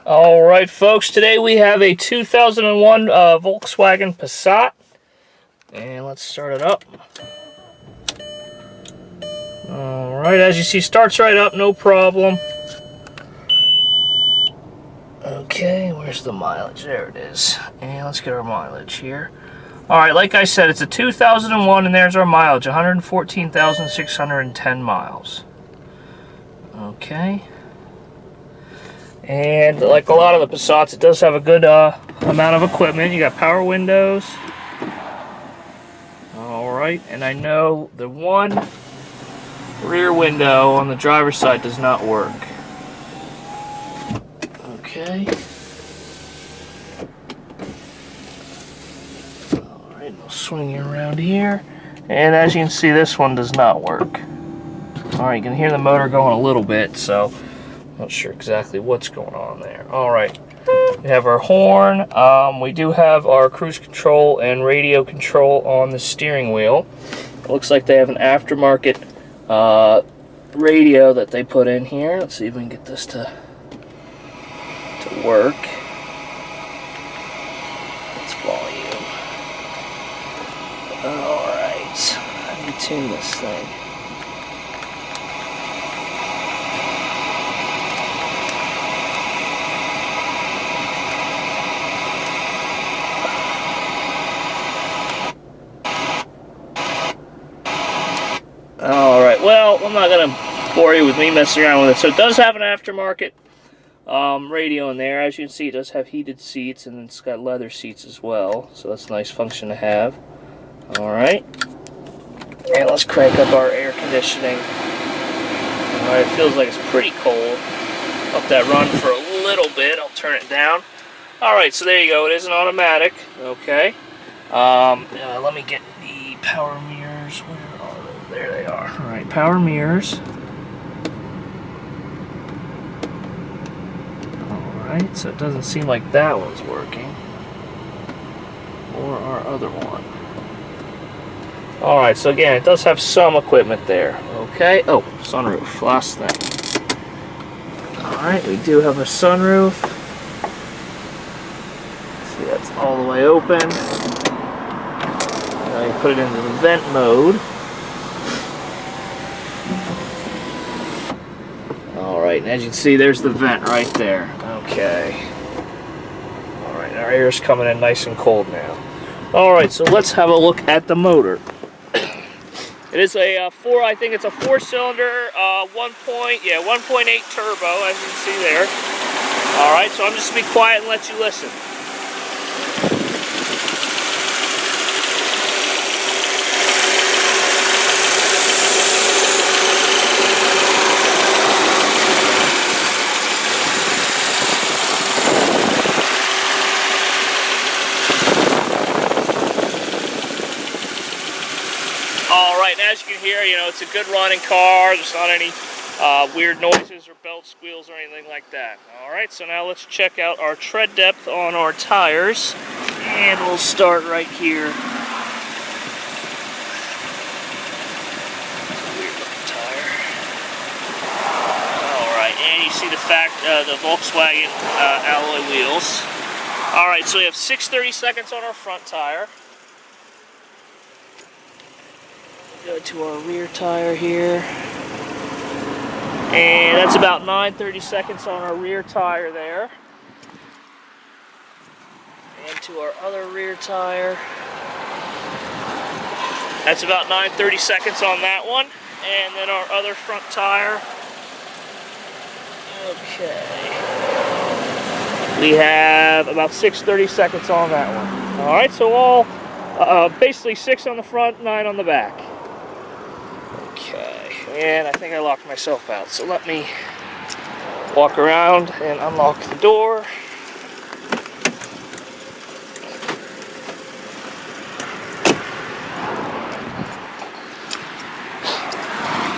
Alright folks, today we have a 2001 Volkswagen Passat, and let's start it up. Alright, as you see, starts right up, no problem. Okay, where's the mileage? There it is. And let's get our mileage here. Alright, like I said, it's a 2001 and there's our mileage, 114,610 miles. Okay. And like a lot of the Passats, it does have a good amount of equipment. You got power windows. Alright, and I know the one rear window on the driver's side does not work. Okay. Alright, we'll swing you around here. And as you can see, this one does not work. Alright, you can hear the motor going a little bit, so not sure exactly what's going on there. Alright, we have our horn. We do have our cruise control and radio control on the steering wheel. It looks like they have an aftermarket radio that they put in here. Let's see if we can get this to work. Let's volume. Alright, how do you tune this thing? Alright, well, I'm not going to bore you with me messing around with it. So it does have an aftermarket radio in there. As you can see, it does have heated seats, and it's got leather seats as well. So that's a nice function to have. Alright. And let's crank up our air conditioning. Alright, it feels like it's pretty cold. Let that run for a little bit. I'll turn it down. Alright, so there you go. It is an automatic. Okay. Let me get the power mirrors. Where are they? There they are. Alright, power mirrors. Alright, so it doesn't seem like that one's working. Or our other one. Alright, so again, it does have some equipment there. Okay. Oh, sunroof. Last thing. Alright, we do have a sunroof. See, that's all the way open. Now you put it into the vent mode. Alright, and as you can see, there's the vent right there. Okay. Alright, our air is coming in nice and cold now. Alright, so let's have a look at the motor. It is a I think it's a 4-cylinder, 1.8 turbo, as you can see there. Alright, so I'm just going to be quiet and let you listen. Alright, and as you can hear, it's a good running car. There's not any weird noises or belt squeals or anything like that. Alright, so now let's check out our tread depth on our tires. And we'll start right here. Weird looking tire. Alright, and you see the Volkswagen alloy wheels. Alright, so we have 6/32 on our front tire. Go to our rear tire here, and that's about 9/32 on our rear tire there, and to our other rear tire, that's about 9/32 on that one, and then our other front tire. Okay, we have about 6/32 on that one. All right, so all basically 6 on the front, 9 on the back. Okay, and I think I locked myself out, so let me walk around and unlock the door.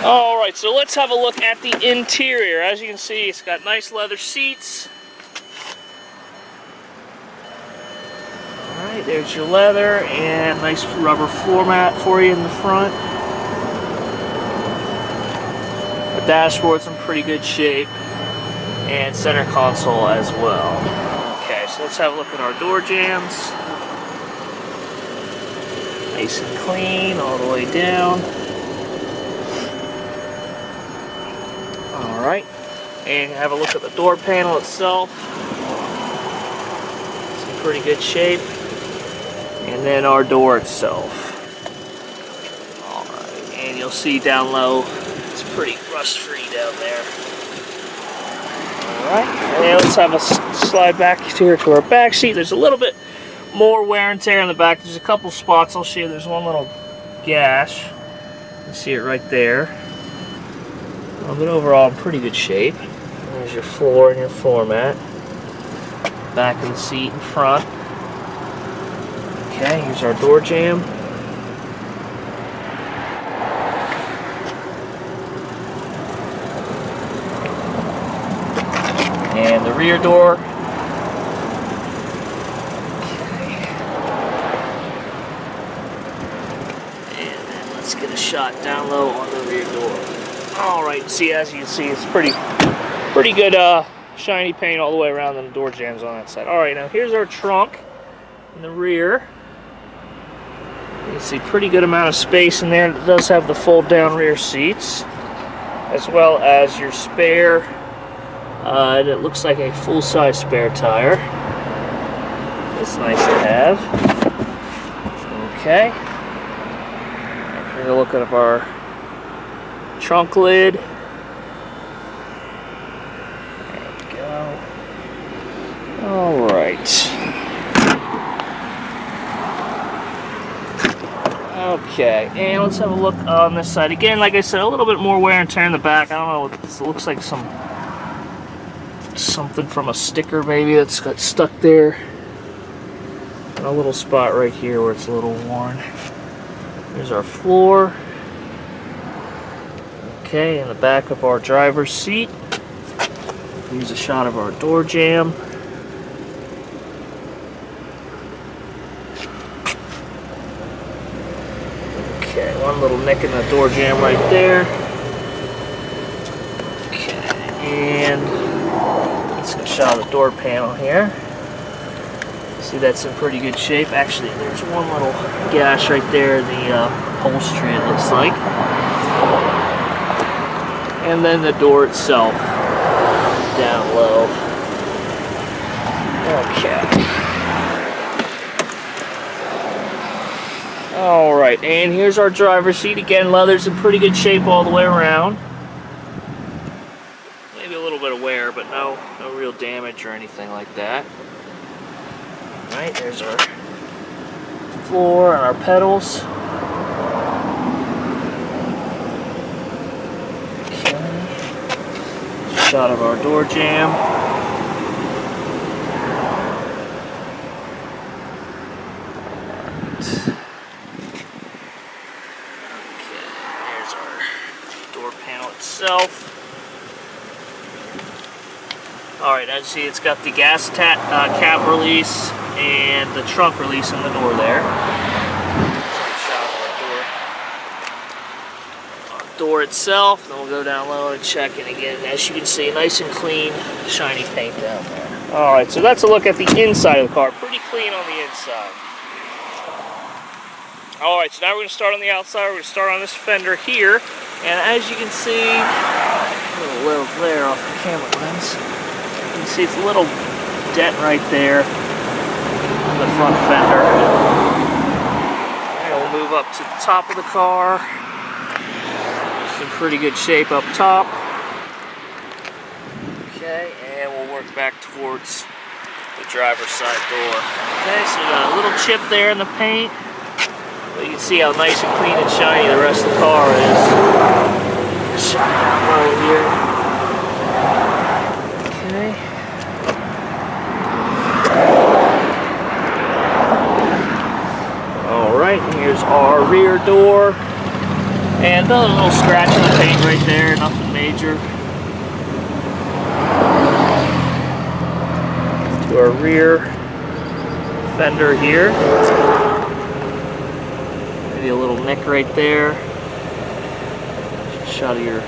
Alright, so let's have a look at the interior. As you can see, it's got nice leather seats. Alright, there's your leather and nice rubber floor mat for you in the front. The dashboard's in pretty good shape. and center console as well. Okay, so let's have a look at our door jambs. Nice and clean all the way down. Alright, and have a look at the door panel itself. It's in pretty good shape. And then our door itself. Alright, and you'll see down low, it's pretty rust-free down there. Alright, and let's have a slide back here to our back seat. There's a little bit more wear and tear in the back. There's a couple spots I'll show you. There's one little gash. You see it right there. But overall, in pretty good shape. There's your floor and your floor mat. Back of the seat in front. Okay, here's our door jamb. And the rear door. Okay. And then let's get a shot down low on the rear door. Alright, see, as you can see, it's pretty good shiny paint all the way around the door jambs on that side. Alright, now here's our trunk in the rear. You can see pretty good amount of space in there. It does have the fold down rear seats, as well as your spare, and it looks like a full-size spare tire. It's nice to have. Okay. Here's a look at our trunk lid. There we go. Alright. Okay, and let's have a look on this side. Again, like I said, a little bit more wear and tear in the back. I don't know, this looks like something from a sticker maybe that's got stuck there. And a little spot right here where it's a little worn. Here's our floor. Okay, in the back of our driver's seat. Here's a shot of our door jamb. Okay, one little nick in the door jamb right there. Okay, and let's get a shot of the door panel here. See, that's in pretty good shape. Actually, there's one little gash right there in the upholstery, it looks like. And then the door itself, down low. Okay. Alright, and here's our driver's seat. Again, leather's in pretty good shape all the way around. Maybe a little bit of wear, but no real damage or anything like that. Alright, there's our floor and our pedals. Shot of our door jamb. Okay, there's our door panel itself. Alright, as you see, it's got the gas cap release and the trunk release in the door there. Door itself, then we'll go down low and check it again. As you can see, nice and clean, shiny paint down there. Alright, so that's a look at the inside of the car. Pretty clean on the inside. Alright, so now we're going to start on the outside. We're going to start on this fender here. And as you can see, a little glare off the camera lens. You can see it's a little dent right there on the front fender. And we'll move up to the top of the car. In pretty good shape up top. Okay, and we'll work back towards the driver's side door. Okay, so we got a little chip there in the paint. But you can see how nice and clean and shiny the rest of the car is. Just shine down low here. Okay. Alright, here's our rear door. And a little scratch in the paint right there, nothing major. To our rear fender here. Maybe a little nick right there. Shot of your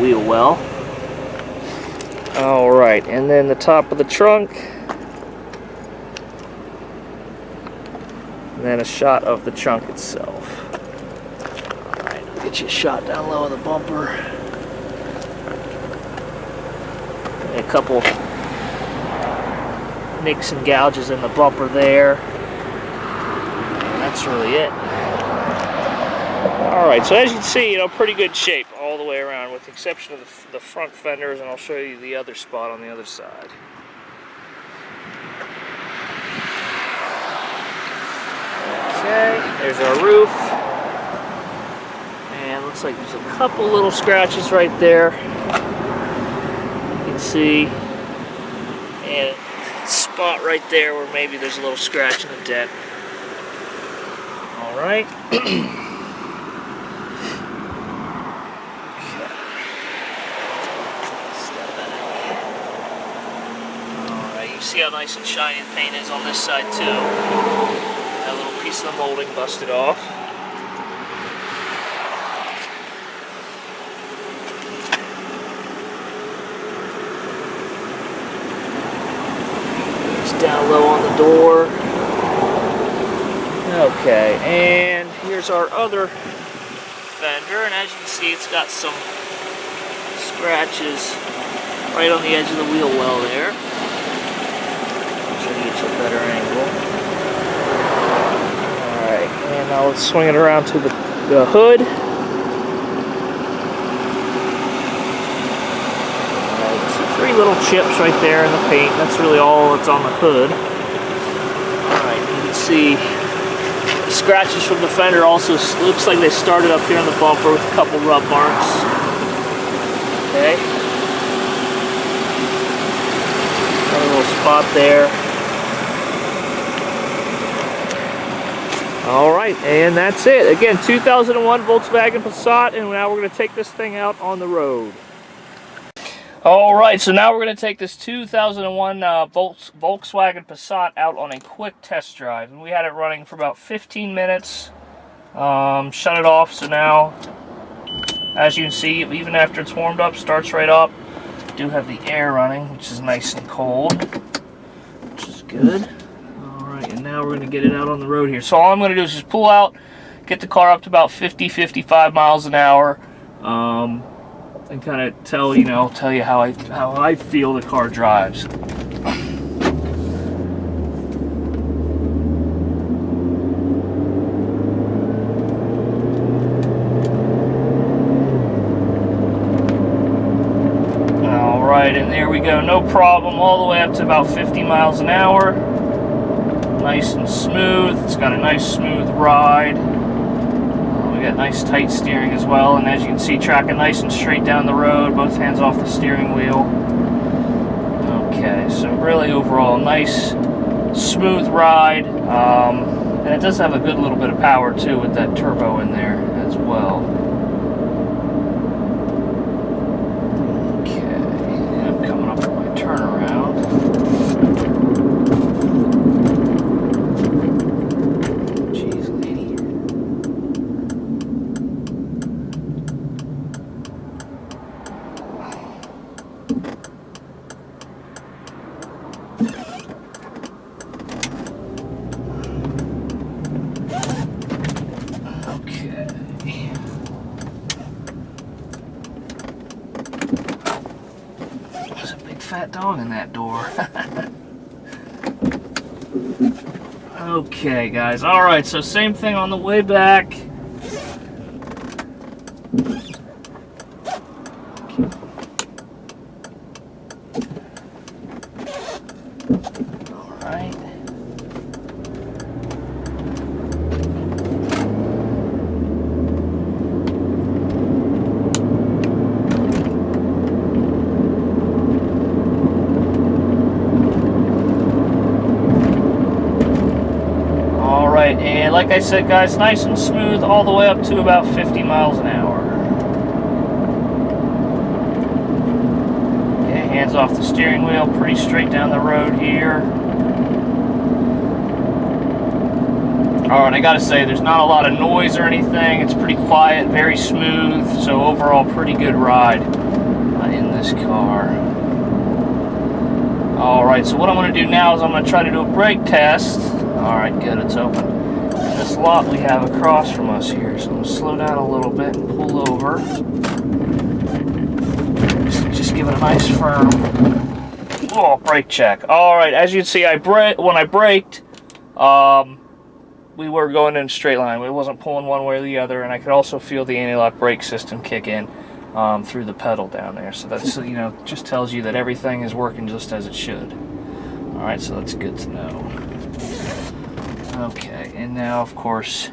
wheel well. Alright, and then the top of the trunk. And then a shot of the trunk itself. Alright, I'll get you a shot down low of the bumper. And a couple nicks and gouges in the bumper there. And that's really it. Alright, so as you can see, pretty good shape all the way around with the exception of the front fenders, and I'll show you the other spot on the other side. Okay, there's our roof. And looks like there's a couple little scratches right there. You can see. And a spot right there where maybe there's a little scratch in the dent. Alright. See how nice and shiny the paint is on this side too. That little piece of the molding busted off. It's down low on the door. Okay, and here's our other fender, and as you can see, it's got some scratches right on the edge of the wheel well there. Get you a better angle. Alright, and now let's swing it around to the hood. Alright, so 3 little chips right there in the paint. That's really all that's on the hood. Alright, you can see the scratches from the fender also looks like they started up here on the bumper with a couple rub marks. Okay. Another little spot there. Alright, and that's it. Again, 2001 Volkswagen Passat, and now we're going to take this thing out on the road. Alright, so now we're going to take this 2001 Volkswagen Passat out on a quick test drive. And we had it running for about 15 minutes. Shut it off, so now, as you can see, even after it's warmed up, starts right up. We do have the air running, which is nice and cold, which is good. And now we're going to get it out on the road here. So all I'm going to do is just pull out, get the car up to about 50-55 miles an hour, and kind of tell you how I feel the car drives. All right, and there we go. No problem. All the way up to about 50 miles an hour. Nice and smooth. It's got a nice smooth ride. We got nice tight steering as well, and as you can see, tracking nice and straight down the road, both hands off the steering wheel. Okay, so really overall nice smooth ride, and it does have a good little bit of power too with that turbo in there as well. Okay, I'm coming up with my turnaround. Fat dog in that door. Okay, guys. Alright, so same thing on the way back. Alright. And like I said, guys, nice and smooth all the way up to about 50 miles an hour. Okay, hands off the steering wheel, pretty straight down the road here. Alright, I gotta say, there's not a lot of noise or anything. It's pretty quiet, very smooth, so overall pretty good ride in this car. Alright, so what I'm going to do now is I'm going to try to do a brake test. Alright, good, it's open. And this lot we have across from us here, so I'm going to slow down a little bit and pull over. Just give it a nice firm brake check. Alright, as you can see, when I braked, we were going in a straight line. It wasn't pulling one way or the other, and I could also feel the anti-lock brake system kick in through the pedal down there. So that's, you know, just tells you that everything is working just as it should. Alright, so that's good to know. Okay, and now, of course,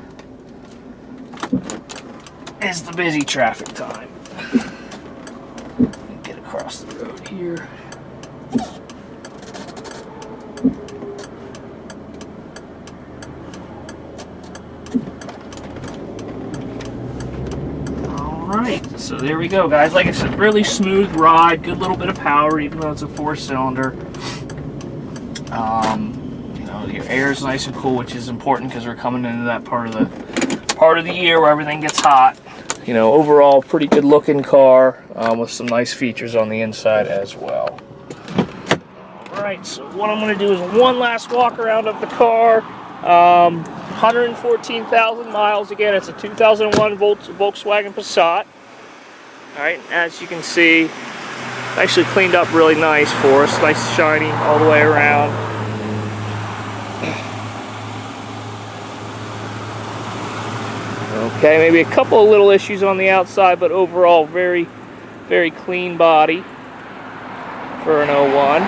is the busy traffic time. Get across the road here. Alright, so there we go, guys. Like I said, really smooth ride, good little bit of power, even though it's a 4-cylinder. You know, your air is nice and cool, which is important because we're coming into that part of the year where everything gets hot. You know, overall, pretty good looking car with some nice features on the inside as well. Alright, so what I'm going to do is one last walk around of the car. 114,000 miles. Again, it's a 2001 Volkswagen Passat. Alright, as you can see, actually cleaned up really nice for us. Nice shiny all the way around. Okay, maybe a couple of little issues on the outside, but overall very, very clean body for an 01.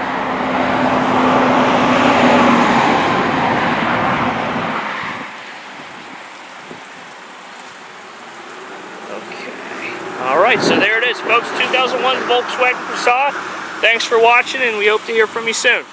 Alright, so there it is, folks. 2001 Volkswagen Passat. Thanks for watching, and we hope to hear from you soon.